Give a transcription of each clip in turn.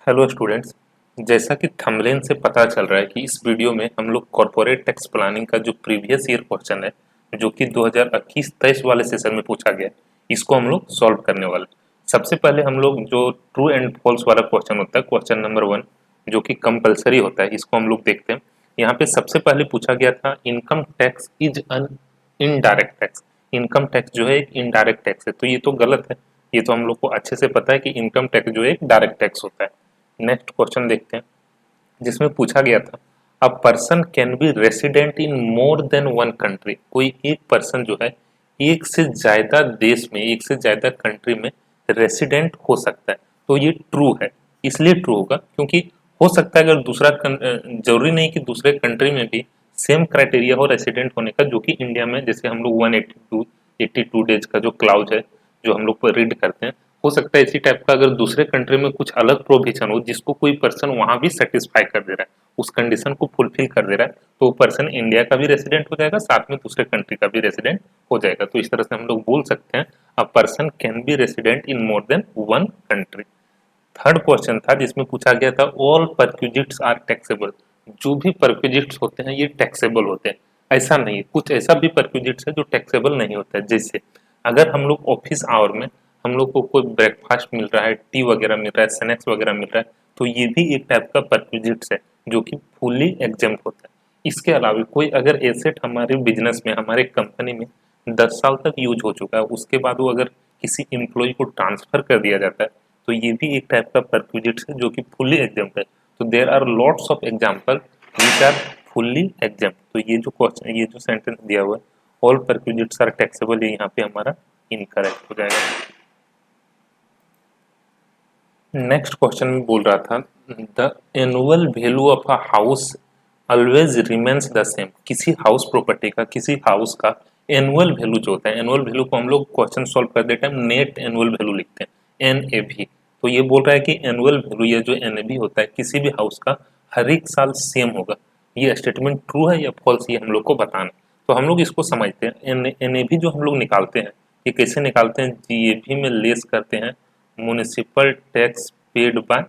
Hello students. जैसा कि thumbnail से पता चल रहा है कि इस वीडियो में हम लोग कॉर्पोरेट टैक्स प्लानिंग का जो प्रीवियस ईयर क्वेश्चन है जो कि 2021-23 वाले सेशन में पूछा गया, इसको हम लोग सॉल्व करने वाले। सबसे पहले हम लोग जो ट्रू एंड फॉल्स वाला क्वेश्चन होता है, क्वेश्चन नंबर 1 जो कि कंपलसरी होता है, इसको हम लोग देखते हैं। यहाँ पे सबसे पहले पूछा गया था income tax is an indirect tax. Income tax जो है एक इनडायरेक्ट टैक्स है, तो ये तो गलत है। ये तो हम लोग को अच्छे से पता है कि इनकम टैक्स जो है एक डायरेक्ट टैक्स होता है। नेक्स्ट क्वेश्चन देखते हैं जिसमें पूछा गया था a person can be resident in more than one country. कोई एक पर्सन जो है एक से ज्यादा देश में, एक से ज्यादा कंट्री में रेसिडेंट हो सकता है। तो ये ट्रू है, इसलिए ट्रू होगा क्योंकि हो सकता है अगर जरूरी नहीं कि दूसरे कंट्री में भी सेम क्राइटेरिया हो रेसिडेंट होने का, जो कि इंडिया में जैसे हम लोग 182 डेज का जो क्लाउज है जो हम लोग रीड करते हैं, हो सकता है इसी टाइप का अगर दूसरे कंट्री में कुछ अलग प्रोविजन हो जिसको कोई पर्सन वहां भी सेटिस्फाई कर दे रहा है, उस कंडीशन को फुलफिल कर दे रहा है, तो वो पर्सन इंडिया का भी रेसिडेंट हो जाएगा, साथ में दूसरे कंट्री का भी रेसिडेंट हो जाएगा। तो इस तरह से हम लोग बोल सकते हैं a person can be resident in more than one country. Third question था जिसमें पूछा गया था ऑल परक्विजिट्स आर टैक्सेबल। जो भी परक्विजिट्स होते हैं ये टैक्सेबल होते हैं। ऐसा नहीं है, कुछ ऐसा भी परक्विजिट्स है जो टैक्सेबल नहीं होता है। जैसे अगर हम लोग ऑफिस आवर में हम लोग को कोई ब्रेकफास्ट मिल रहा है, टी वगैरह मिल रहा है, स्नैक्स वगैरह मिल रहा है, तो ये भी एक टाइप का परक्विजिट्स है जो कि फुली एग्जेम्प्ट होता है। इसके अलावा कोई अगर एसेट हमारे बिजनेस में, हमारे कंपनी में 10 साल तक यूज हो चुका है, उसके बाद वो अगर किसी एम्प्लॉय को ट्रांसफर कर दिया जाता है, तो ये भी एक टाइप का परक्विजिट्स है जो कि फुल्ली एग्जाम्प्ट है। तो there are lots of example which are fully exempt. तो ये जो क्वेश्चन, ये जो सेंटेंस दिया हुआ है ऑल परक्विजिट्स आर टैक्सेबल, ये यहाँ पे हमारा इनकरेक्ट हो जाएगा। नेक्स्ट क्वेश्चन में बोल रहा था the annual value of a house always remains the same. किसी हाउस प्रॉपर्टी का, किसी हाउस का एनुअल वैल्यू जो होता है, एनुअल वैल्यू को हम लोग क्वेश्चन सॉल्व करते टाइम नेट एनुअल वैल्यू लिखते हैं, NAV। तो ये बोल रहा है कि एनुअल वैल्यू, ये जो NAV होता है किसी भी हाउस का, हर एक साल सेम होगा। ये स्टेटमेंट ट्रू है या फॉल्स, ये हम लोग को बताना। तो हम लोग इसको समझते हैं। NAV जो हम लोग निकालते हैं, ये कैसे निकालते हैं, GAV में लेस करते हैं municipal tax paid by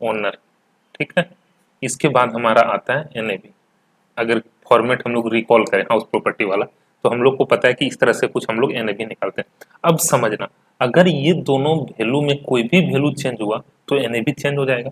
owner. ठीक है, इसके बाद हमारा आता है NAV। अगर फॉर्मेट हम लोग रिकॉल करें हाउस प्रॉपर्टी वाला, तो हम लोग को पता है कि इस तरह से कुछ हम लोग NAV निकालते हैं। अब समझना, अगर ये दोनों वैल्यू में कोई भी वैल्यू चेंज हुआ तो NAV चेंज हो जाएगा।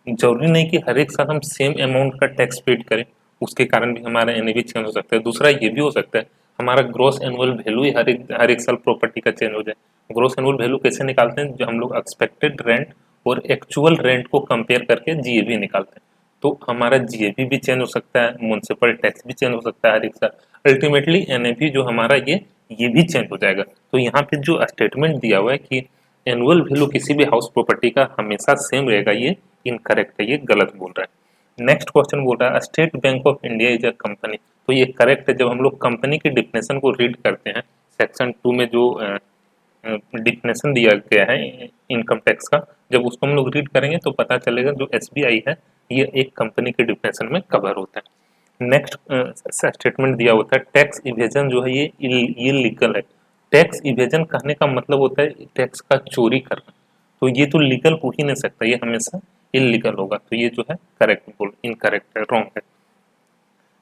जरूरी नहीं कि हर एक साल हम सेम अमाउंट का टैक्स पेड करें, उसके कारण भी हमारा NAV चेंज हो सकता है। दूसरा ये भी हो सकता है हमारा ग्रॉस एनुअल वैल्यू ही हर एक साल प्रॉपर्टी का चेंज हो जाए। ग्रॉस एनुअल वैल्यू कैसे निकालते हैं, जो हम लोग एक्सपेक्टेड रेंट और एक्चुअल रेंट को कंपेयर करके GAV निकालते हैं। तो हमारा GAV भी चेंज हो सकता है, म्युनिसिपल टैक्स भी चेंज हो सकता है हर एक साल, अल्टीमेटली NAV जो हमारा ये भी चेंज हो जाएगा। तो यहाँ पे जो स्टेटमेंट दिया हुआ है कि एनुअल वैल्यू किसी भी हाउस प्रॉपर्टी का हमेशा सेम रहेगा, ये इनकरेक्ट है, ये गलत बोल रहा है। नेक्स्ट क्वेश्चन बोल रहा है state bank of India is a company. तो ये करेक्ट है। जब हम लोग कंपनी की डिफिनेशन को रीड करते हैं, सेक्शन 2 में जो डिफिनेशन दिया गया है इनकम टैक्स का, जब उसको हम लोग रीड करेंगे तो पता चलेगा जो SBI है ये एक कंपनी के डिफिनेशन में कवर होता है। नेक्स्ट स्टेटमेंट दिया होता है टैक्स इवेजन जो है ये लीगल है। टैक्स इवेजन कहने का मतलब होता है टैक्स का चोरी करना, तो ये तो लीगल हो ही नहीं सकता, ये हमेशा इलीगल होगा। तो ये जो है करेक्ट बोल, इनकरेक्ट है, रॉन्ग है।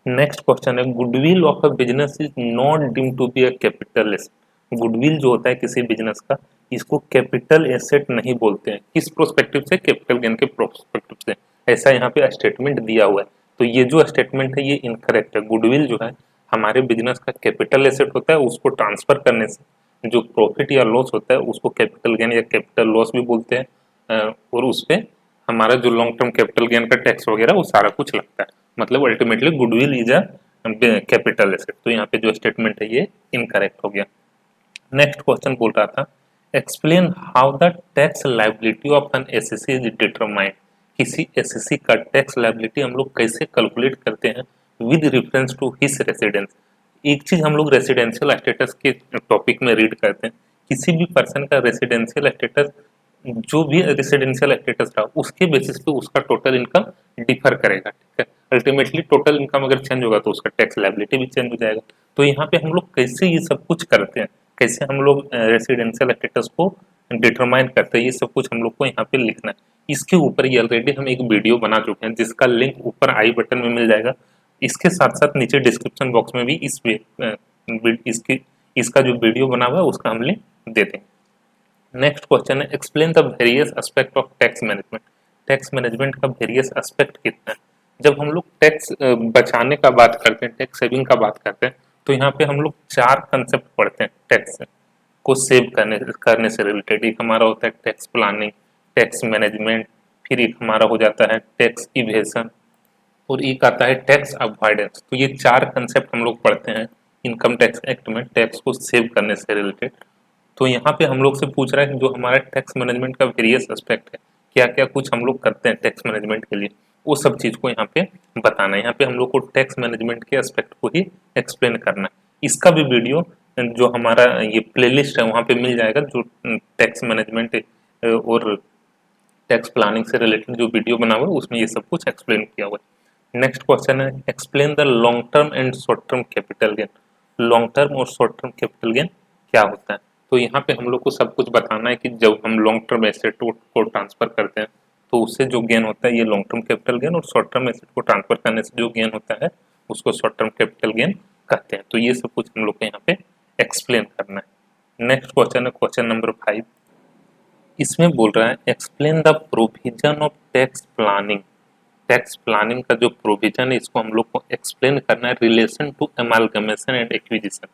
नेक्स्ट क्वेश्चन है goodwill of a business is not deemed to be a capital asset. Goodwill जो होता है किसी बिजनेस का, इसको कैपिटल एसेट नहीं बोलते हैं। किस प्रोस्पेक्टिव से, कैपिटल गेन के प्रोस्पेक्टिव से, ऐसा यहाँ पे स्टेटमेंट दिया हुआ है। तो ये जो स्टेटमेंट है ये इनकरेक्ट है। गुडविल जो है हमारे बिजनेस का कैपिटल एसेट होता है, उसको ट्रांसफर करने से जो प्रॉफिट या लॉस होता है उसको कैपिटल गेन या कैपिटल लॉस भी बोलते हैं। और उस पर हमारा जो लॉन्ग टर्म कैपिटल गेन का टैक्स वगैरह वो सारा कुछ लगता है। मतलब ultimately goodwill is a capital asset. तो यहाँ पे जो स्टेटमेंट है ये इनकरेक्ट हो गया। नेक्स्ट क्वेश्चन बोल रहा था explain how the tax liability of an SSC is determined. किसी एसएससी का टैक्स लायबिलिटी हम लोग कैसे कैलकुलेट करते हैं with reference to his residence. एक चीज हम लोग रेसिडेंशियल स्टेटस के टॉपिक में रीड करते हैं, किसी भी पर्सन का रेसिडेंशियल स्टेटस, जो भी रेसिडेंशियल स्टेटस रहा उसके बेसिस पे उसका टोटल इनकम डिफर करेगा। ठीक है, अल्टीमेटली टोटल इनकम अगर चेंज होगा तो उसका टैक्स लायबिलिटी भी चेंज हो जाएगा। तो यहाँ पे हम लोग कैसे ये सब कुछ करते हैं, कैसे हम लोग रेसिडेंशियल स्टेटस को डिटरमाइन करते हैं, ये सब कुछ हम लोग को यहाँ पे लिखना है। इसके ऊपर ये ऑलरेडी हम एक वीडियो बना चुके हैं जिसका लिंक ऊपर आई बटन में मिल जाएगा। इसके साथ साथ नीचे डिस्क्रिप्शन बॉक्स में भी इसकी इसका जो वीडियो बना हुआ है उसका हम लिंक दे देंगे। नेक्स्ट क्वेश्चन है explain the various aspect of tax management. Tax management का वेरियस एस्पेक्ट कितना है। जब हम लोग टैक्स बचाने का बात करते हैं, टैक्स सेविंग का बात करते हैं, तो यहाँ पे हम लोग 4 कंसेप्ट पढ़ते हैं टैक्स को सेव करने से रिलेटेड। एक हमारा होता है टैक्स प्लानिंग, टैक्स मैनेजमेंट, फिर एक हमारा हो जाता है टैक्स इवेजन, और एक आता है टैक्स अवॉइडेंस। तो ये 4 कंसेप्ट हम लोग पढ़ते हैं इनकम टैक्स एक्ट में टैक्स को सेव करने से रिलेटेड। तो यहाँ पे हम लोग से पूछ रहा है कि जो हमारा टैक्स मैनेजमेंट का वेरियस एस्पेक्ट है, क्या क्या कुछ हम लोग करते हैं टैक्स मैनेजमेंट के लिए, वो सब चीज़ को यहाँ पे बताना है। यहाँ पे हम लोग को टैक्स मैनेजमेंट के एस्पेक्ट को ही एक्सप्लेन करना है। इसका भी वीडियो जो हमारा ये प्लेलिस्ट है वहाँ पे मिल जाएगा, जो टैक्स मैनेजमेंट और टैक्स प्लानिंग से रिलेटेड जो वीडियो बना हुआ है उसमें ये सब कुछ एक्सप्लेन किया हुआ है। नेक्स्ट क्वेश्चन है explain the long term and short term capital gain. Long term और शॉर्ट टर्म कैपिटल गेन क्या होता है। तो यहाँ पे हम लोग को सब कुछ बताना है कि जब हम लॉन्ग टर्म एसेट को ट्रांसफर करते हैं तो उससे जो गेन होता है ये लॉन्ग टर्म कैपिटल गेन, और शॉर्ट टर्म एसेट को ट्रांसफर करने से जो गेन होता है उसको शॉर्ट टर्म कैपिटल गेन कहते हैं। तो ये सब कुछ हम लोग को यहाँ पे एक्सप्लेन करना है। नेक्स्ट क्वेश्चन है क्वेश्चन नंबर 5। इसमें बोल रहा है explain the provision of tax planning. Tax planning का जो प्रोविजन है इसको हम लोग को एक्सप्लेन करना है रिलेशन टू एमालगमेशन एंड एक्विजिशन।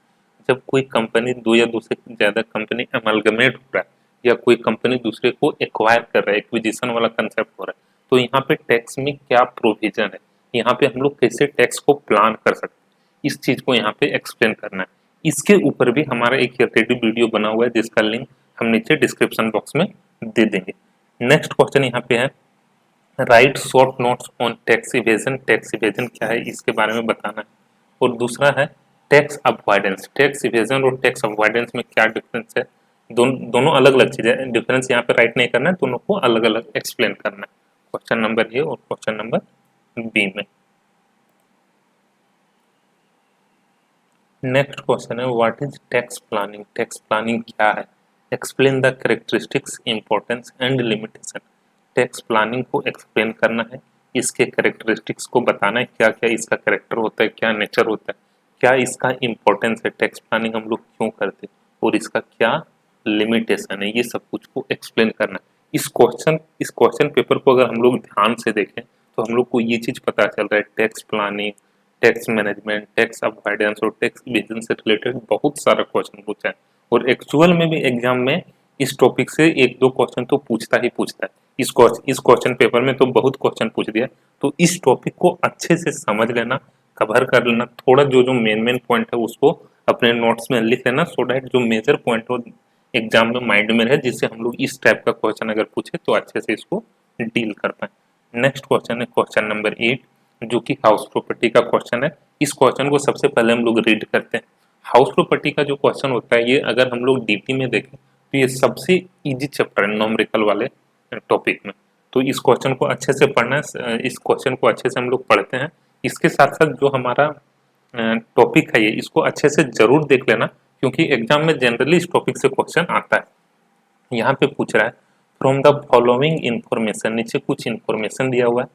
जब कोई कंपनी दो या दो से ज्यादा कंपनी एमालगमेट हो रहा है या कोई कंपनी दूसरे को एक्वायर कर रहा है, एक्विजिशन वाला कंसेप्ट हो रहा है, तो यहाँ पे टैक्स में क्या प्रोविजन है, यहाँ पे हम लोग कैसे टैक्स को प्लान कर सकते हैं, इस चीज को यहाँ पे एक्सप्लेन करना है। इसके ऊपर भी हमारा एक रेडी वीडियो बना हुआ है जिसका लिंक हम नीचे डिस्क्रिप्शन बॉक्स में दे देंगे। नेक्स्ट क्वेश्चन यहाँ पे है right short notes on tax evasion. Tax evasion क्या है इसके बारे में बताना है। और दूसरा है टैक्स अवॉइडेंस। टैक्स इवेजन और टैक्स अवॉइडेंस में क्या डिफरेंस है, दोनों अलग अलग चीजें हैं। डिफरेंस यहाँ पे राइट नहीं करना है, दोनों को अलग अलग एक्सप्लेन करना है क्वेश्चन नंबर ए और क्वेश्चन नंबर बी में। नेक्स्ट क्वेश्चन है what is tax planning. Tax planning क्या है, explain the characteristics, importance and limitation. Tax planning को एक्सप्लेन करना है, इसके कैरेक्टरिस्टिक्स को बताना है, क्या क्या इसका कैरेक्टर होता है, क्या नेचर होता है, क्या इसका इंपॉर्टेंस है, टैक्स प्लानिंग हम लोग क्यों करते हैं, और इसका क्या लिमिटेशन है, ये सब कुछ को एक्सप्लेन करना है। इस क्वेश्चन पेपर को अगर हम लोग ध्यान से देखें तो हम लोग को ये चीज पता चल रहा है tax planning, tax management, tax avoidance और टैक्स इवेजन से रिलेटेड बहुत सारा क्वेश्चन पूछा है, और एक्चुअल में भी एग्जाम में इस टॉपिक से एक दो क्वेश्चन तो पूछता ही पूछता है। इस क्वेश्चन पेपर में तो बहुत क्वेश्चन पूछ दिया। तो इस टॉपिक को अच्छे से समझ लेना, कवर कर लेना, थोड़ा जो जो मेन पॉइंट है उसको अपने नोट्स में लिख लेना, सो डैट जो मेजर पॉइंट हो एग्जाम में माइंड में रहे, जिससे हम लोग इस टाइप का क्वेश्चन अगर पूछे तो अच्छे से इसको डील कर पाए। नेक्स्ट क्वेश्चन है क्वेश्चन नंबर 8, जो कि हाउस प्रॉपर्टी का क्वेश्चन है। इस क्वेश्चन को सबसे पहले हम लोग रीड करते हैं। हाउस प्रॉपर्टी का जो क्वेश्चन होता है ये अगर हम लोग डीपी में देखें तो ये सबसे इजी चैप्टर है न्यूमेरिकल वाले टॉपिक में। तो इस क्वेश्चन को अच्छे से पढ़ना है, इस क्वेश्चन को अच्छे से हम लोग पढ़ते हैं। इसके साथ साथ जो हमारा टॉपिक है ये इसको अच्छे से जरूर देख लेना, क्योंकि एग्जाम में जनरली इस टॉपिक से क्वेश्चन आता है। यहाँ पे पूछ रहा है फ्रॉम द फॉलोइंग इंफॉर्मेशन, नीचे कुछ इंफॉर्मेशन दिया हुआ है।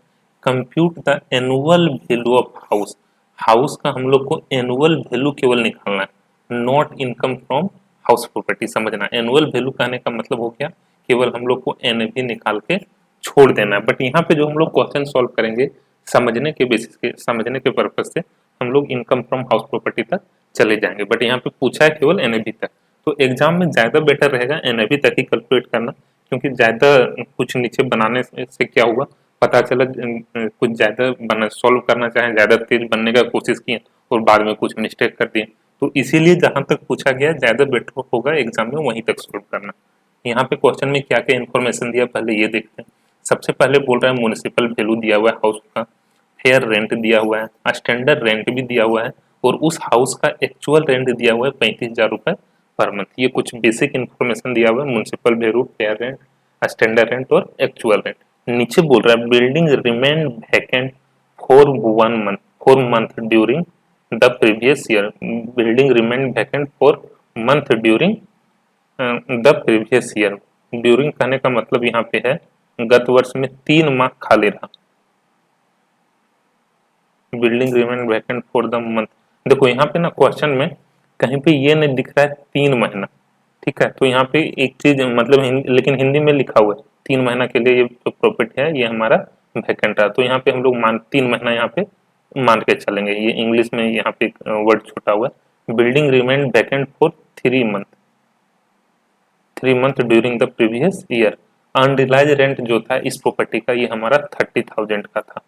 Compute the annual value of house. House का हम लोग को एनुअल वैल्यू केवल निकालना है, not income from house property. समझना, एनुअल वैल्यू कहने का मतलब हो गया केवल हम लोग को एनएवी निकाल के छोड़ देना है। बट यहाँ पे जो हम लोग क्वेश्चन सॉल्व करेंगे समझने के बेसिस के, समझने के पर्पज से हम लोग इनकम फ्रॉम हाउस प्रॉपर्टी तक चले जाएंगे। बट यहाँ पे पूछा है केवल एनएवी तक, तो एग्जाम में ज्यादा बेटर रहेगा एनएवी तक ही कैलकुलेट करना, क्योंकि ज्यादा कुछ नीचे बनाने से क्या हुआ पता चला कुछ ज्यादा बना सॉल्व करना चाहे, ज्यादा तेज बनने का कोशिश किए और बाद में कुछ मिस्टेक कर दिए। तो इसीलिए जहां तक पूछा गया ज्यादा बेटर होगा एग्जाम में वहीं तक सॉल्व करना। यहाँ पे क्वेश्चन में क्या क्या इन्फॉर्मेशन दिया पहले ये देखते हैं। सबसे पहले बोल रहा है म्युनिसिपल वैल्यू दिया हुआ है हाउस का, फेयर रेंट दिया हुआ है, स्टैंडर्ड रेंट भी दिया हुआ है, और उस हाउस का एक्चुअल रेंट दिया हुआ है 35,000 रुपए पर मंथ। ये कुछ बेसिक इन्फॉर्मेशन दिया हुआ है, municipal value, fair rent, standard rent और एक्चुअल रेंट। नीचे बोल रहा है building remain vacant for 1 month during the previous year. Building remain vacant for month during the previous year. During कहने का मतलब यहाँ पे है गत वर्ष में 3 माह खाली रहा। Building remain vacant for the month. देखो यहाँ पे ना क्वेश्चन में कहीं पे ये नहीं दिख रहा है 3 महीना, ठीक है, तो यहाँ पे एक चीज मतलब लेकिन हिंदी में लिखा हुआ है 3 महीना के लिए ये जो प्रॉपर्टी है ये हमारा वैकेंट है, तो यहाँ पे हम लोग 3 महीना यहाँ पे मान के चलेंगे। ये इंग्लिश में यहाँ पे वर्ड छूटा हुआ है। Building remain vacant for 3 month, 3 month during the previous year. Unrealised rent जो था इस प्रॉपर्टी का ये हमारा 30,000 का था।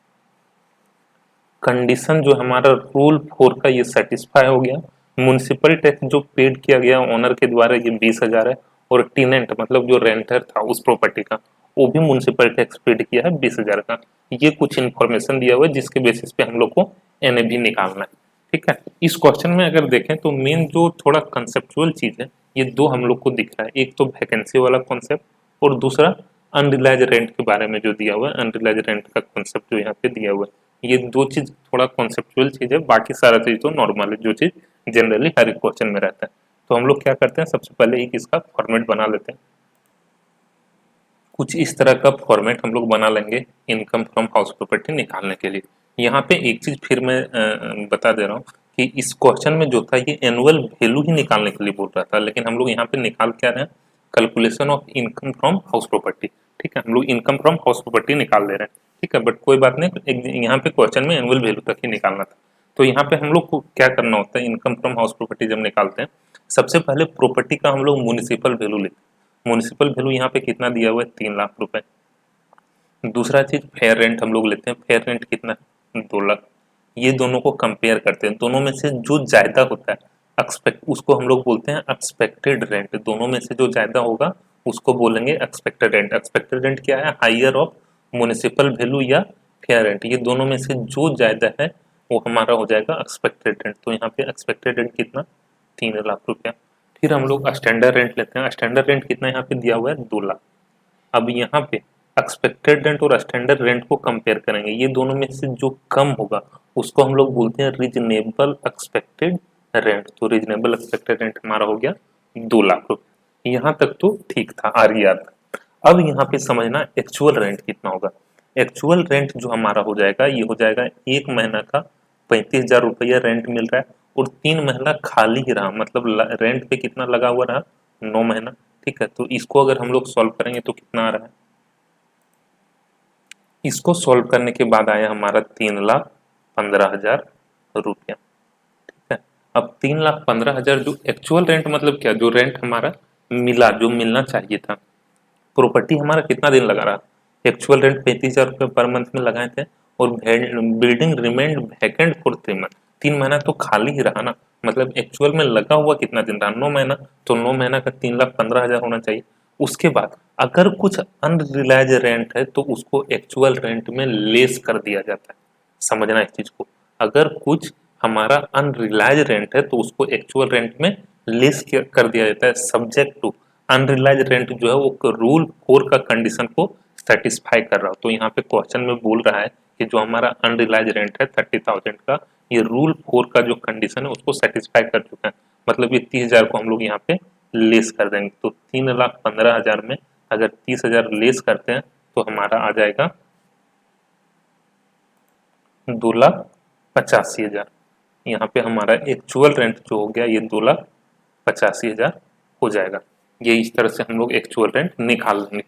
कंडीशन जो हमारा रूल 4 का ये सेटिस्फाई हो गया। म्युनिसिपल टैक्स जो पेड किया गया ओनर के द्वारा ये 20,000 है, और टेनेंट मतलब जो रेंटर था उस प्रॉपर्टी का वो भी म्युनिसिपल टैक्स पेड किया है 20,000 का। ये कुछ इन्फॉर्मेशन दिया हुआ है जिसके बेसिस पे हम लोग को एनएबी निकालना है, ठीक है। इस क्वेश्चन में अगर देखें तो मेन जो थोड़ा कंसेप्चुअल चीज है ये दो हम लोग को दिख रहा है, एक तो वैकेंसी वाला कॉन्सेप्ट और दूसरा अनरिलाइज रेंट के बारे में जो दिया हुआ है, अनरिलाइज रेंट का कॉन्सेप्ट जो यहाँ पे दिया हुआ है। ये दो चीज थोड़ा कॉन्सेप्चुअल चीज है, बाकी सारा चीज तो नॉर्मल है जो चीज जनरली हर एक क्वेश्चन में रहता है। तो हम लोग क्या करते हैं, सबसे पहले एक इसका फॉर्मेट बना लेते हैं। कुछ इस तरह का फॉर्मेट हम लोग बना लेंगे इनकम फ्रॉम हाउस प्रॉपर्टी निकालने के लिए। यहाँ पे एक चीज फिर मैं बता दे रहा हूँ कि इस क्वेश्चन में जो था ये एनुअल वैल्यू ही निकालने के लिए बोल रहा था, लेकिन हम लोग यहाँ पे निकाल क्या रहे हैं, calculation of income from house property, ठीक है। हम लोग इनकम फ्रॉम हाउस प्रॉपर्टी निकाल ले रहे हैं, ठीक है, बट कोई बात नहीं, यहाँ पे क्वेश्चन में एनुअल वैल्यू तक ही निकालना था। तो यहाँ पे हम लोग को क्या करना होता है, इनकम फ्रॉम हाउस प्रॉपर्टी जब निकालते हैं सबसे पहले प्रॉपर्टी का हम लोग म्युनिसिपल वैल्यू लेते हैं। म्युनिसिपल वैल्यू यहाँ पे कितना दिया हुआ है, 3,00,000 रुपए। दूसरा चीज फेयर रेंट हम लोग लेते हैं, फेयर रेंट कितना है, 2,00,000। ये दोनों को कंपेयर करते हैं, दोनों में से जो ज्यादा होता है एक्सपेक्ट उसको हम लोग बोलते हैं एक्सपेक्टेड रेंट। दोनों में से जो ज्यादा होगा उसको बोलेंगे एक्सपेक्टेड रेंट। एक्सपेक्टेड रेंट क्या है, हाइयर ऑफ म्युनिसिपल वैल्यू या फेयर रेंट, ये दोनों में से जो ज्यादा है वो हमारा हो जाएगा एक्सपेक्टेड रेंट। तो यहाँ पे एक्सपेक्टेड रेंट कितना, 3,00,000 रुपया। फिर हम लोग स्टैंडर्ड रेंट लेते हैं, स्टैंडर्ड रेंट कितना यहाँ पे दिया हुआ है, 2,00,000। अब यहाँ पे एक्सपेक्टेड रेंट और स्टैंडर्ड रेंट को कंपेयर करेंगे, ये दोनों में से जो कम होगा उसको हम लोग बोलते हैं रीजनेबल एक्सपेक्टेड रेंट। तो रीजनेबल एक्सपेक्टेड रेंट हमारा हो गया 2,00,000 रुपये। यहाँ तक तो ठीक था, आ रही याद। अब यहाँ पे समझना एक्चुअल रेंट कितना होगा। एक्चुअल रेंट जो हमारा हो जाएगा ये हो जाएगा 1 महीना का 35,000 रुपया रेंट मिल रहा है, और 3 महीना खाली ही रहा, मतलब रेंट पे कितना लगा हुआ रहा, 9 महीना, ठीक है। तो इसको अगर हम लोग सॉल्व करेंगे तो कितना आ रहा है, इसको सॉल्व करने के बाद आया हमारा 3,15,000 रुपया, ठीक है। अब 3,15,000 जो एक्चुअल रेंट मतलब क्या, जो रेंट हमारा मिला, जो मिलना चाहिए था। प्रॉपर्टी हमारा कितना दिन लगा रहा, एक्चुअल रेंट 35,000 रुपये पर मंथ में लगाए थे, और building remained vacant for 3 month, 3 महीना तो खाली ही रहा ना, मतलब एक्चुअल में लगा हुआ कितना दिन रहा, 9 महीना, तो 9 महीना का 3,15,000 होना चाहिए। उसके बाद अगर कुछ अनरिलाइज रेंट है तो उसको एक्चुअल रेंट में लेस कर दिया जाता है। समझना इस चीज को, अगर कुछ हमारा अनरिलाइज रेंट है तो उसको एक्चुअल रेंट में लेस कर दिया जाता है, सब्जेक्ट टू अनरिलाइज रेंट जो है वो रूल 4 का कंडीशन को सेटिस्फाई कर रहा हो। तो यहाँ पे क्वेश्चन में बोल रहा है कि जो हमारा अनरिलाइज रेंट है 30,000 का, ये रूल 4 का जो कंडीशन है उसको सेटिस्फाई कर चुका है, मतलब ये 30,000 को हम लोग यहाँ पे लेस कर देंगे। तो 3,15,000 में अगर 30,000 लेस करते हैं तो हमारा आ जाएगा 2,85,000। यहाँ पे हमारा एक्चुअल रेंट जो हो गया ये 2,85,000 हो जाएगा। ये इस तरह से हम लोग एक्चुअल रेंट निकाल लेंगे,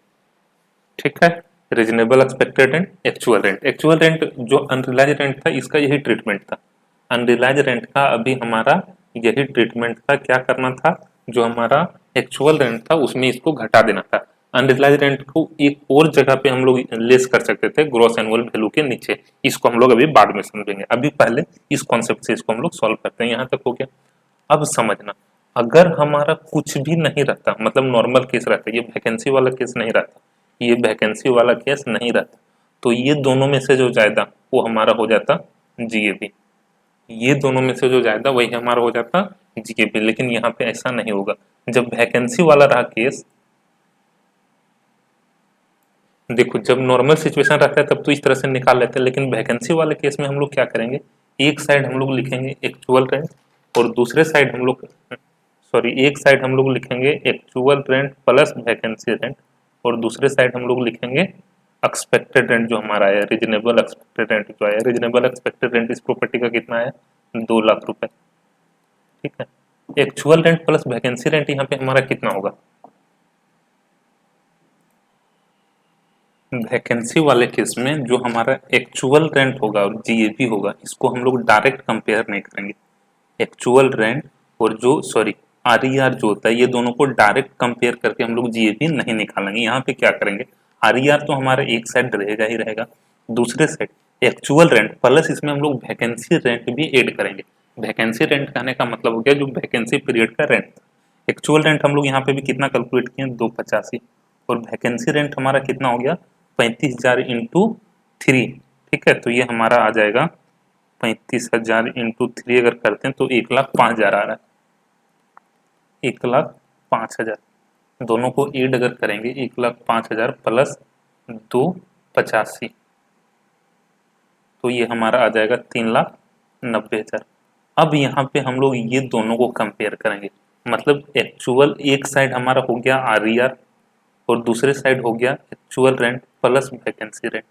ठीक है। Reasonable expected rent, actual rent. Actual rent जो अनरिलाइज रेंट था इसका यही ट्रीटमेंट था, अनरिलाइज रेंट का अभी हमारा यही ट्रीटमेंट था। क्या करना था, जो हमारा एक्चुअल रेंट था उसमें इसको घटा देना था। अनरिलाइज रेंट को एक और जगह पे हम लोग लेस कर सकते थे, ग्रॉस एनुअल वैल्यू के नीचे। इसको हम लोग अभी बाद में समझेंगे, अभी पहले इस कॉन्सेप्ट से इसको हम लोग सॉल्व करते हैं। यहाँ तक हो गया। अब समझना, अगर हमारा कुछ भी नहीं रहता, मतलब नॉर्मल केस रहता, ये वैकेंसी वाला केस नहीं रहता, ये वैकेंसी वाला केस नहीं रहता, तो ये दोनों में से जो ज्यादा वो हमारा हो जाता जीएबी। ये दोनों में से जो ज्यादा वही हमारा हो जाता जीएबी, लेकिन यहाँ पे ऐसा नहीं होगा। जब वैकेंसी वाला रहा केस, देखो जब नॉर्मल सिचुएशन रहता है तब तो इस तरह से निकाल लेते हैं, लेकिन वैकेंसी वाले केस में हम लोग क्या करेंगे, एक साइड हम लोग लिखेंगे एक्चुअल रेंट, और दूसरे साइड हम लोग एक साइड हम लोग लिखेंगे actual rent plus vacancy rent, और दूसरे साइड हम लोग लिखेंगे एक्सपेक्टेड रेंट जो हमारा आया, रीजनेबल एक्सपेक्टेड रेंट जो आया, रीजनेबल एक्सपेक्टेड रेंट इस प्रॉपर्टी का कितना आया, 2 लाख रुपए। ठीक है, actual rent plus vacancy rent यहाँ पे हमारा कितना होगा, वैकेंसी वाले केस में जो हमारा एक्चुअल रेंट होगा और जीएबी होगा, इसको हम लोग डायरेक्ट कंपेयर नहीं करेंगे। एक्चुअल रेंट और जो सॉरी आरईआर जो होता है, ये दोनों को डायरेक्ट कंपेयर करके हम लोग जीएबी नहीं निकालेंगे। यहाँ पे क्या करेंगे, आरईआर तो हमारा एक साइड रहेगा ही रहेगा, दूसरे साइड एक्चुअल रेंट प्लस इसमें हम लोग वैकेंसी रेंट भी ऐड करेंगे। वैकेंसी रेंट कहने का मतलब हो गया जो वैकेंसी पीरियड का रेंट। एक्चुअल रेंट हम लोग यहाँ पे भी कितना कैलकुलेट किए, 285, और वैकेंसी रेंट हमारा कितना हो गया, 35,000 इंटू 3। ठीक है, तो ये हमारा आ जाएगा 35,000 इंटू 3 अगर करते हैं तो 1,05,000 आ रहा है, 1,05,000। दोनों को ऐड अगर करेंगे 1,05,000 प्लस 285, तो ये हमारा आ जाएगा 3,90,000। अब यहाँ पे हम लोग ये दोनों को कंपेयर करेंगे, मतलब एक्चुअल एक साइड हमारा हो गया आरईआर और दूसरे साइड हो गया actual rent plus vacancy rent.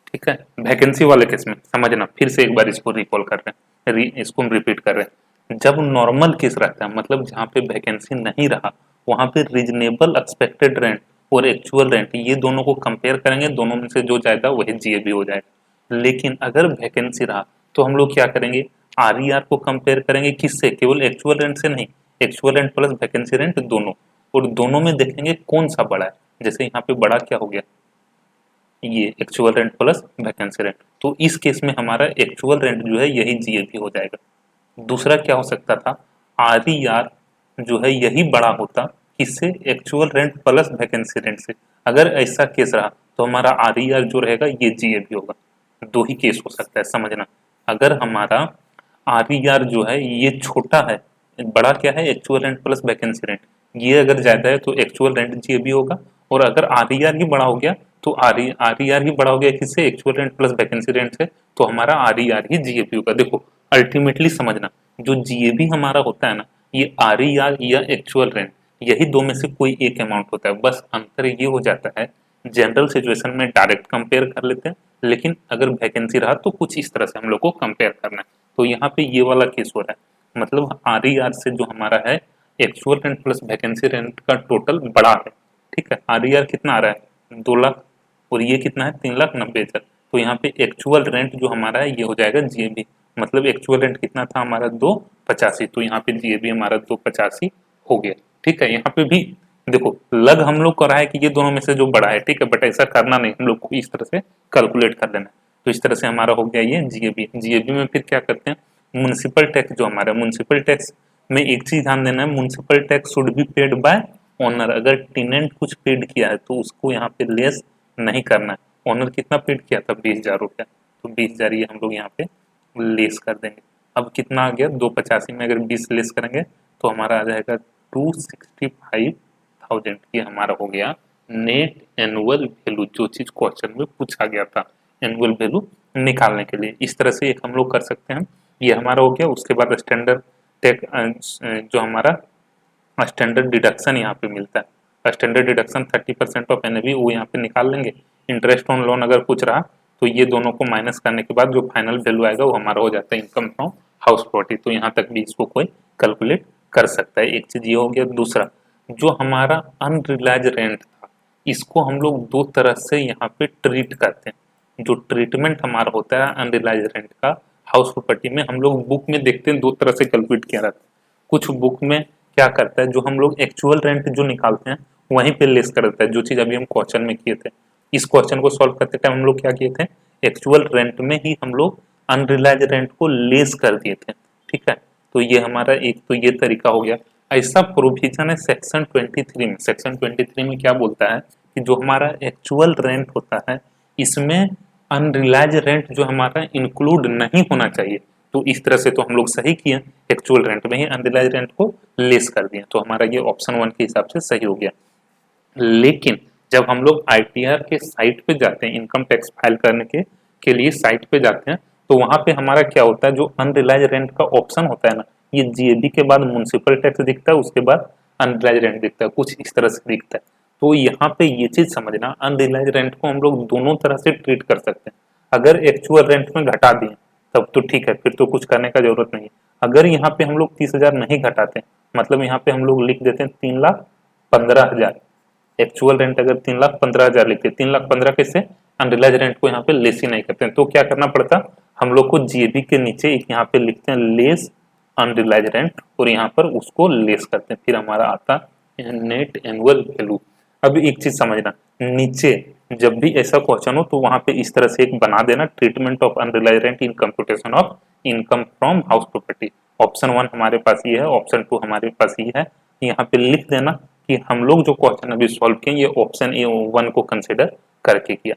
ठीक है, वैकेंसी वाले केस में समझना, फिर से एक बार इसको रिकॉल कर रहे हैं, इसको हम रिपीट कर रहे हैं। जब नॉर्मल केस रहता है, मतलब जहाँ पे वैकेंसी नहीं रहा, वहाँ पे रीजनेबल एक्सपेक्टेड रेंट और एक्चुअल रेंट ये दोनों को कंपेयर करेंगे, दोनों में से जो जाएगा वही जीएबी हो जाएगा। लेकिन अगर वैकेंसी रहा तो हम लोग क्या करेंगे, आरईआर को कंपेयर करेंगे, किससे, केवल एक्चुअल रेंट से नहीं, actual rent plus vacancy rent दोनों, और दोनों में देखेंगे कौन सा बड़ा है। जैसे यहाँ पे बड़ा क्या हो गया, ये actual rent plus vacancy rent, तो इस केस में हमारा एक्चुअल रेंट जो है यही जीएबी हो जाएगा। दूसरा क्या हो सकता था, आरईआर जो है यही बड़ा होता, किससे, actual rent plus vacancy rent से। अगर ऐसा केस रहा तो हमारा आरईआर जो रहेगा ये जीएबी होगा। दो ही केस हो सकता है, समझना। अगर हमारा आरईआर जो है ये छोटा है, बड़ा क्या है, actual rent plus vacancy rent, ये अगर ज्यादा है तो एक्चुअल रेंट जीएबी होगा, और अगर आरईआर ही बड़ा हो गया तो आरईआर ही बड़ा हो गया किससे, actual rent plus vacancy rent से, तो हमारा आरईआर ही जीएबी होगा। देखो अल्टीमेटली समझना, जो जीएबी हमारा होता है ना, ये आरईआर या एक्चुअल रेंट, यही दो में से कोई एक अमाउंट होता है। बस अंतर ये हो जाता है, जनरल सिचुएशन में डायरेक्ट कंपेयर कर लेते हैं, लेकिन अगर वैकेंसी रहा तो कुछ इस तरह से हम लोग को कंपेयर करना है। तो यहाँ पे ये वाला केस हो रहा है, मतलब आरईआर से जो हमारा है actual rent plus vacancy rent का टोटल बड़ा है। ठीक है, आरईआर कितना आ रहा है, 2 लाख, और ये कितना है, 3,90,000। तो यहाँ पे एक्चुअल रेंट जो हमारा है ये हो जाएगा जीएबी, मतलब एक्चुअल रेंट कितना था हमारा, 285, तो यहाँ पे जीएबी हमारा 285 हो गया। ठीक है, यहाँ पे भी देखो लग हम लोग कर रहा है कि ये दोनों में से जो बड़ा है, ठीक है, बट ऐसा करना नहीं, हम लोग को इस तरह से कैलकुलेट कर लेना। तो इस तरह से हमारा हो गया ये जीएबी। जीएबी में फिर क्या करते हैं, म्युनिसिपल टैक्स जो हमारा, म्युनिसिपल टैक्स में एक चीज ध्यान देना है, municipal tax should be paid by owner. अगर टेनेंट कुछ पेड किया है तो उसको यहाँ पे लेस नहीं करना है। ओनर कितना पेड किया था, 20,000 रुपया, तो 20,000 ये हम लोग यहाँ पे लेस कर देंगे। अब कितना आ गया, 285 में अगर 20 लेस करेंगे तो हमारा आ जाएगा 265,000। ये हमारा हो गया नेट एनुअल वैल्यू, जो चीज क्वेश्चन में पूछा गया था एनुअल वैल्यू निकालने के लिए। इस तरह से एक हम लोग कर सकते हैं, ये हमारा हो गया। उसके बाद स्टैंडर्ड टैक्स जो हमारा स्टैंडर्ड डिडक्शन यहाँ पे मिलता है, स्टैंडर्ड डिडक्शन 30% ऑफ एनएवी, वो यहाँ पे निकाल लेंगे। इंटरेस्ट ऑन लोन अगर कुछ रहा तो ये दोनों को माइनस करने के बाद जो फाइनल वैल्यू आएगा वो हमारा हो जाता है इनकम फ्रॉम हाउस प्रॉपर्टी। तो यहाँ तक भी इसको कोई कैलकुलेट कर सकता है। एक चीज ये हो गया। दूसरा, जो हमारा अनरिलाइज रेंट था, इसको हम लोग दो तरह से यहाँ पे ट्रीट करते हैं। जो ट्रीटमेंट हमारा होता है अनरिलाइज रेंट का हाउस प्रॉपर्टी में, हम लोग बुक में देखते हैं दो तरह से कैलकुलेट किया रहता है। कुछ बुक में क्या करता है, जो हम लोग एक्चुअल रेंट जो निकालते हैं वहीं पे लेस कर देता है, जो चीज अभी हम क्वेश्चन में किए थे। इस क्वेश्चन को सॉल्व करते टाइम हम लोग क्या किए थे, एक्चुअल रेंट में ही हम लोग अनरिलाइज रेंट को लेस कर दिए थे। ठीक है, तो ये हमारा एक तो ये तरीका हो गया। ऐसा प्रोविजन है सेक्शन 23 में। सेक्शन 23 में क्या बोलता है कि जो हमारा एक्चुअल रेंट होता है इसमें अनरिलाइज रेंट जो हमारा इंक्लूड नहीं होना चाहिए। तो इस तरह से तो हम लोग सही किए, एक्चुअल रेंट में ही अनरिलाइज रेंट को लेस कर दिए, तो हमारा ये ऑप्शन 1 के हिसाब से सही हो गया। लेकिन जब हम लोग आईटीआर के साइट पे जाते हैं, इनकम टैक्स फाइल करने के लिए साइट पे जाते हैं, तो वहां पे हमारा क्या होता है, जो अनरिलाइज रेंट का ऑप्शन होता है ना, ये जीएबी के बाद म्युनिसिपल टैक्स दिखता है, उसके बाद अनरिलाइज रेंट दिखता है, कुछ इस तरह से दिखता है। तो यहाँ पे ये चीज समझना, अनरियलाइज रेंट को हम लोग दोनों तरह से ट्रीट कर सकते हैं। अगर एक्चुअल रेंट में घटा दिए तब तो ठीक है, फिर तो कुछ करने का जरूरत नहीं है। अगर यहाँ पे हम लोग 30,000 नहीं घटाते, मतलब यहाँ पे हम लोग लिख देते हैं 3,15,000, एक्चुअल रेंट अगर 3,15,000 लिखते, 3,15,000 कैसे, अनरियलाइज रेंट को यहाँ पे लेस ही नहीं करते हैं, तो क्या करना पड़ता, हम लोग को जीएबी के नीचे एक यहाँ पे लिखते हैं लेस अनरियलाइज रेंट, और यहाँ पर उसको लेस करते हैं, फिर हमारा आता नेट एनुअल वैल्यू। अब एक चीज समझना, नीचे जब भी ऐसा क्वेश्चन हो तो वहां पे इस तरह से एक बना देना, treatment of unrealise rent in computation of income from house property. Option 1 हमारे पास ये है, ऑप्शन 2 हमारे पास ये है। यहाँ पे लिख देना कि हम लोग जो क्वेश्चन अभी सॉल्व किए ये ऑप्शन ए 1 को कंसिडर करके किया।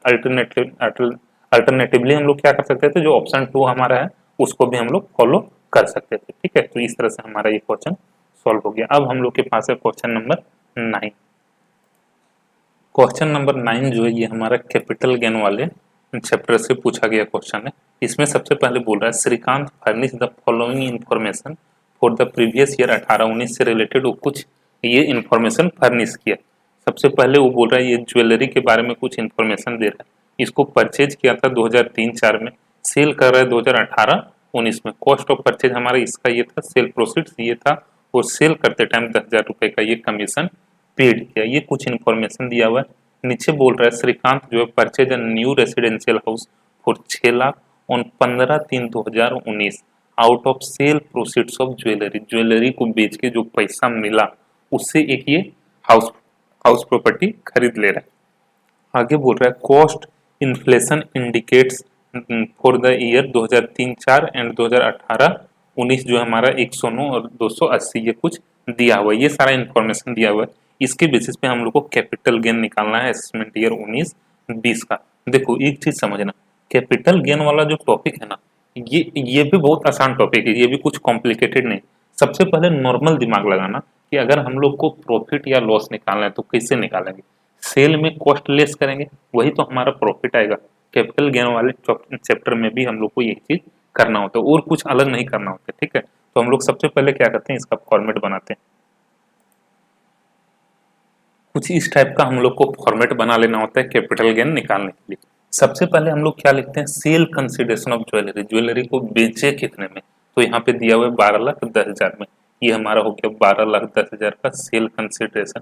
अल्टरनेटिवली हम लोग क्या कर सकते थे, जो ऑप्शन 2 हमारा है उसको भी हम लोग फॉलो कर सकते थे। ठीक है, तो इस तरह से हमारा ये क्वेश्चन सॉल्व हो गया। अब हम लोग के पास है क्वेश्चन नंबर 9। क्वेश्चन नंबर 9 जो है ये हमारा कैपिटल गेन वाले चैप्टर से पूछा गया क्वेश्चन है। इसमें सबसे पहले बोल रहा है Shrikant furnish the following information for the previous year 18-19 से रिलेटेड वो कुछ ये इंफॉर्मेशन फर्निश किया। सबसे पहले वो बोल रहा है ये ज्वेलरी के बारे में कुछ इंफॉर्मेशन दे रहा है। इसको परचेज किया था 2003-4 में, सेल कर रहा है 2018-19 में। कॉस्ट ऑफ परचेज हमारा इसका ये था, सेल प्रोसीड्स ये था, और सेल करते टाइम 10,000 रुपए का ये कमीशन पेड किया। ये कुछ इन्फॉर्मेशन दिया हुआ है। नीचे बोल रहा है श्रीकांत जो है purchase a new residential house for 6 lakh on 15/3/2019 out of sale proceeds of jewellery. Jewellery को बेच के जो पैसा मिला उससे एक ये हाउस हाउस प्रॉपर्टी खरीद ले रहा है। आगे बोल रहा है cost inflation indicates for the year 2003-4 and 2018-19 जो हमारा 109 और 280 ये कुछ दिया हुआ है। ये सारा इन्फॉर्मेशन दिया हुआ है। इसके बेसिस पे हम लोग को कैपिटल गेन निकालना है असेसमेंट ईयर 19-20 का। देखो एक चीज समझना, कैपिटल गेन वाला जो टॉपिक है ना, ये भी बहुत आसान टॉपिक है, ये भी कुछ कॉम्प्लिकेटेड नहीं। सबसे पहले नॉर्मल दिमाग लगाना कि अगर हम लोग को प्रॉफिट या लॉस निकालना है तो कैसे निकालेंगे, सेल में कॉस्ट लेस करेंगे, वही तो हमारा प्रॉफिट आएगा। कैपिटल गेन वाले चैप्टर में भी हम लोग को यही चीज करना होता है और कुछ अलग नहीं करना होता है। ठीक है, तो हम लोग सबसे पहले क्या करते हैं, इसका फॉर्मेट बनाते हैं। कुछ इस टाइप का हम लोग को फॉर्मेट बना लेना होता है कैपिटल गेन निकालने के लिए। सबसे पहले हम लोग क्या लिखते हैं, sale consideration of jewellery, jewellery को बेचे कितने में, तो यहाँ पे दिया हुआ है 12,10,000 में, ये हमारा हो गया 12,10,000 का सेल कंसिडरेशन।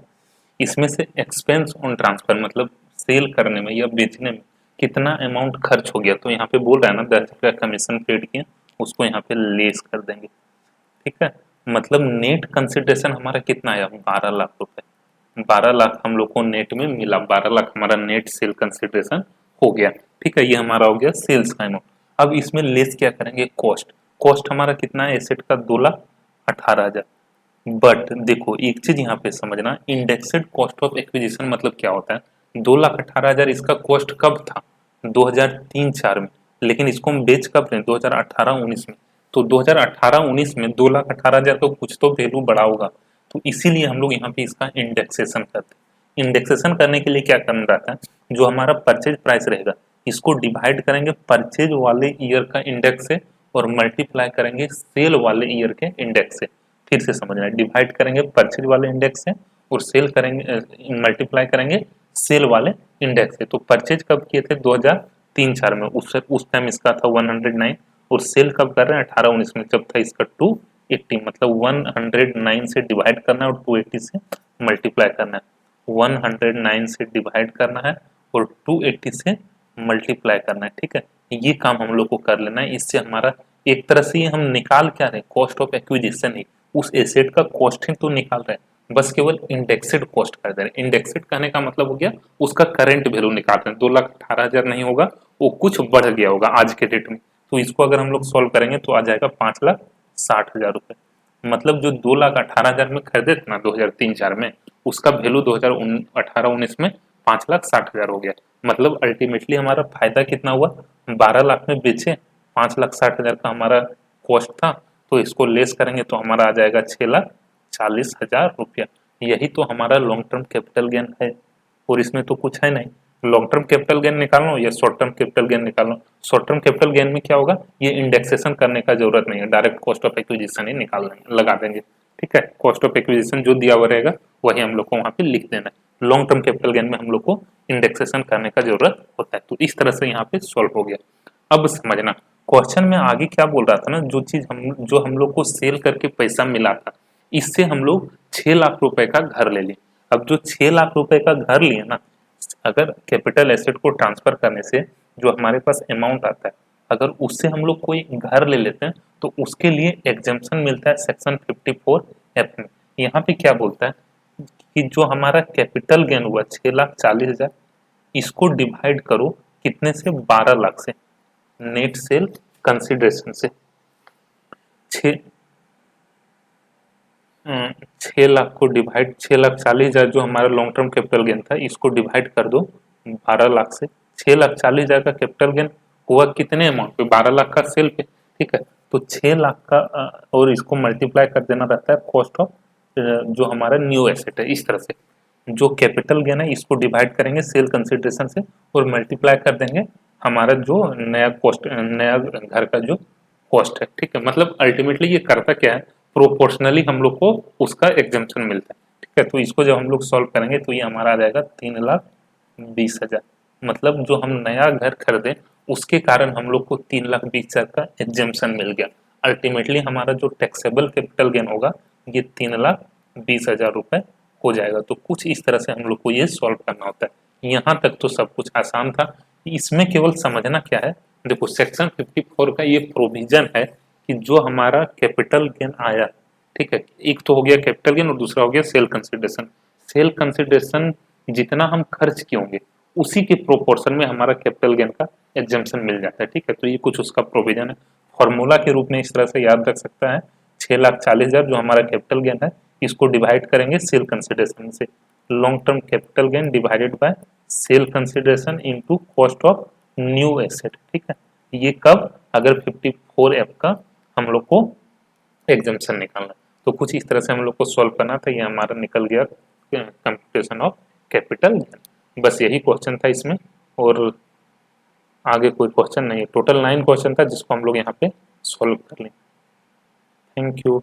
इसमें से एक्सपेंस ऑन ट्रांसफर मतलब सेल करने में या बेचने में कितना अमाउंट खर्च हो गया, तो यहाँ पे बोल रहा है ना 10,000 का कमीशन पेड किया, उसको यहाँ पे लेस कर देंगे। ठीक है, मतलब नेट कंसिडरेशन हमारा कितना आया, 12 लाख रुपए। 12 लाख हम लोग को नेट में मिला, 12 लाख हमारा नेट सेल कंसिडरेशन हो गया। ठीक है, ये हमारा हो गया सेल्स का अमाउंट। अब इसमें लेस क्या करेंगे, कॉस्ट। कॉस्ट हमारा कितना है एसेट का, 2,18,000। बट देखो एक चीज यहाँ पे समझना, इंडेक्सेड कॉस्ट ऑफ एक्विजिशन मतलब क्या होता है, 2,18,000 इसका कॉस्ट कब था, 2003-4 में, लेकिन इसको हम बेच कब रहे हैं, 2018-19 में। तो 2018-19 में 2,18,000 का कुछ तो वैल्यू बढ़ा होगा, तो इसीलिए हम लोग यहाँ पे इसका इंडेक्सेशन करते हैं। इंडेक्सेशन करने के लिए क्या करना रहता है, जो हमारा परचेज प्राइस रहेगा इसको डिवाइड करेंगे परचेज वाले ईयर का इंडेक्स से और मल्टीप्लाई करेंगे सेल वाले ईयर के इंडेक्स से। फिर से समझना है, डिवाइड करेंगे परचेज वाले इंडेक्स से और सेल करेंगे मल्टीप्लाई करेंगे सेल वाले इंडेक्स से। तो परचेज कब किए थे 2003-4 में, उस टाइम इसका था 109, और सेल कब कर रहे हैं 18-19 में, जब था इसका 280। मतलब 109 से डिवाइड करना है और 280 से मल्टीप्लाई करना है। 109 से डिवाइड करना है और 280 से मल्टीप्लाई करना है। ठीक है, ये काम हम लोग को कर लेना है। इससे हमारा एक तरह से हम निकाल क्या रहे, कॉस्ट ऑफ एक्विजिशन ही, उस एसेट का कॉस्ट ही तो निकाल रहे हैं, बस केवल इंडेक्सेड कॉस्ट कर दे रहे हैं। इंडेक्सेड कहने का मतलब हो गया उसका करंट वैल्यू निकाल रहे हैं। 2,18,000 नहीं होगा, वो कुछ बढ़ गया होगा आज के डेट में। तो इसको अगर हम लोग सॉल्व करेंगे तो आ जाएगा 5,60,000 रुपए। मतलब जो 2,18,000 में खरीदे थे ना 2003-4 में, उसका वैल्यू 2018-19 में 5,60,000 हो गया। मतलब अल्टीमेटली हमारा फायदा कितना हुआ, 12 लाख में बेचे, 5,60,000 का हमारा कॉस्ट था, तो इसको लेस करेंगे तो हमारा आ जाएगा 6,40,000 रुपया। यही तो हमारा लॉन्ग टर्म कैपिटल गेन है, और इसमें तो कुछ है नहीं। लॉन्ग टर्म कैपिटल गेन निकालना हो या शॉर्ट टर्म कैपिटल गेन निकालना हो, शॉर्ट टर्म कैपिटल गेन में क्या होगा, ये इंडेक्सेशन करने का जरूरत नहीं है, डायरेक्ट कॉस्ट ऑफ एक्विजिशन ही निकाल देंगे, लगा देंगे। ठीक है। कॉस्ट ऑफ एक्विजिशन जो दिया हुआ रहेगा वही हम लोग को वहाँ पे लिख देना है। लॉन्ग टर्म कैपिटल गेन में हम लोग को इंडेक्सेशन करने का जरूरत होता है। तो इस तरह से यहाँ पे सॉल्व हो गया। अब समझना क्वेश्चन में आगे क्या बोल रहा था ना, जो हम लोग को सेल करके पैसा मिला था, इससे हम लोग 6 लाख रुपए का घर ले लिए। अब जो 6 लाख रुपए का घर लिए ना, अगर कैपिटल एसेट को ट्रांसफर करने से जो हमारे पास अमाउंट आता है, अगर उससे हम लोग कोई घर ले लेते हैं तो उसके लिए एग्जेम्पशन मिलता है सेक्शन 54F में। यहाँ पे क्या बोलता है कि जो हमारा कैपिटल गेन हुआ 6,40,000, इसको डिवाइड करो कितने से, 12 लाख से, नेट सेल कंसिडरेशन से। 6 लाख को डिवाइड, 6,40,000 जो हमारा लॉन्ग टर्म कैपिटल गेन था, इसको डिवाइड कर दो 12 लाख से। 6,40,000 का कैपिटल गेन हुआ कितने अमाउंट पे, 12 लाख का सेल पे, ठीक है। तो 6 लाख का और इसको मल्टीप्लाई कर देना रहता है कॉस्ट ऑफ जो हमारा न्यू एसेट है। इस तरह से जो कैपिटल गेन है इसको डिवाइड करेंगे सेल कंसिडरेशन से और मल्टीप्लाई कर देंगे हमारा जो नया कॉस्ट, नया घर का जो कॉस्ट है, ठीक है। मतलब अल्टीमेटली ये करता क्या है, प्रोपोर्शनली हम लोग को उसका एग्जेम्पशन मिलता है, ठीक है। तो इसको जब हम लोग सॉल्व करेंगे तो ये हमारा आ जाएगा 3,20,000। मतलब जो हम नया घर खरीदे उसके कारण हम लोग को 3,20,000 का एग्जेम्पशन मिल गया। अल्टीमेटली हमारा जो टैक्सेबल कैपिटल गेन होगा ये 3,20,000 रुपए हो जाएगा। तो कुछ इस तरह से हम लोग को ये सॉल्व करना होता है। यहाँ तक तो सब कुछ आसान था। इसमें केवल समझना क्या है, देखो सेक्शन 54 का ये प्रोविजन है कि जो हमारा कैपिटल गेन आया, ठीक है, एक तो हो गया कैपिटल गेन और दूसरा हो गया सेल कंसिडरेशन। सेल कंसिडरेशन जितना हम खर्च किए होंगे उसी के प्रोपोर्शन में हमारा कैपिटल गेन का एग्जेम्पशन मिल जाता है, ठीक है। तो ये कुछ उसका प्रोविजन है। फॉर्मूला के रूप में इस तरह से याद रख सकता है, 6,40,000 जो हमारा कैपिटल गेन है इसको डिवाइड करेंगे सेल कंसिडरेशन से। Long term capital gain divided by sale consideration into cost of new asset, ठीक है। ये कब, अगर 54F का हम लोग को एग्जेम्पशन निकालना। तो कुछ इस तरह से हम लोग को सॉल्व करना था। ये हमारा निकल गया कंप्यूटेशन ऑफ कैपिटल गेन। बस यही क्वेश्चन था इसमें और आगे कोई क्वेश्चन नहीं है। टोटल 9 क्वेश्चन था जिसको हम लोग यहाँ पे सॉल्व कर लें। Thank you.